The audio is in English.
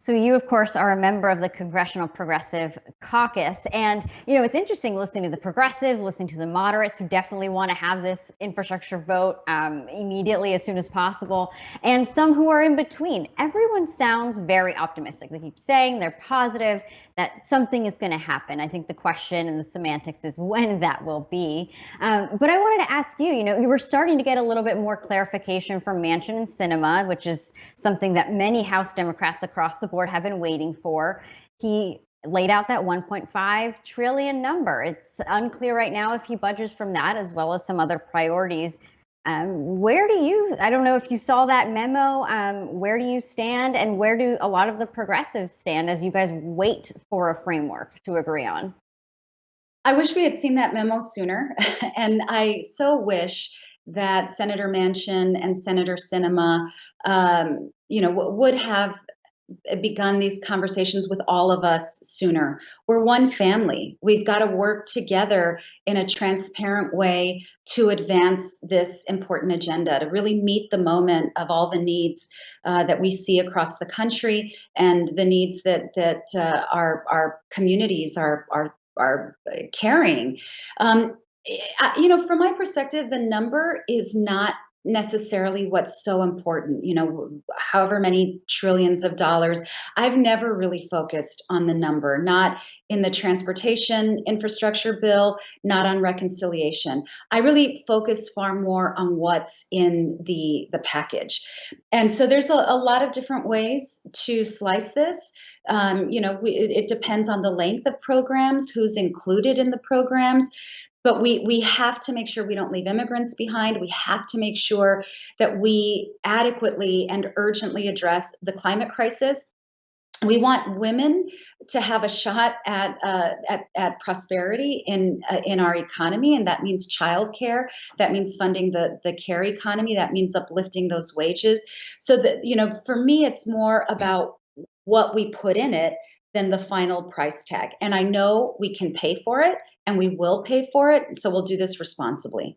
So you, of course, are a member of the Congressional Progressive Caucus. And, it's interesting listening to the progressives, listening to the moderates who definitely want to have this infrastructure vote immediately as soon as possible, and some who are in between. Everyone sounds very optimistic. They keep saying they're positive that something is going to happen. I think the question and the semantics is when that will be. But I wanted to ask you, you were starting to get a little bit more clarification from Manchin and Sinema, which is something that many House Democrats across the board have been waiting for. He laid out that 1.5 trillion number. It's unclear right now if he budgets from that as well as some other priorities. I don't know if you saw that memo, where do you stand, and where do a lot of the progressives stand as you guys wait for a framework to agree on? I wish we had seen that memo sooner. And I so wish that Senator Manchin and Senator Sinema, would have begun these conversations with all of us sooner. We're one family. We've got to work together in a transparent way to advance this important agenda, to really meet the moment of all the needs that we see across the country and the needs that our communities are carrying. Um, from my perspective, the number is not necessarily what's so important. However many trillions of dollars, I've never really focused on the number, not in the transportation infrastructure bill, not on reconciliation. I really focus far more on what's in the package. And so there's a lot of different ways to slice this. It depends on the length of programs, who's included in the programs, but we have to make sure we don't leave immigrants behind. We have to make sure that we adequately and urgently address the climate crisis. We want women to have a shot at prosperity in our economy, and that means childcare. That means funding the care economy. That means uplifting those wages. So that for me, it's more about what we put in it than the final price tag. And I know we can pay for it, and we will pay for it. So we'll do this responsibly.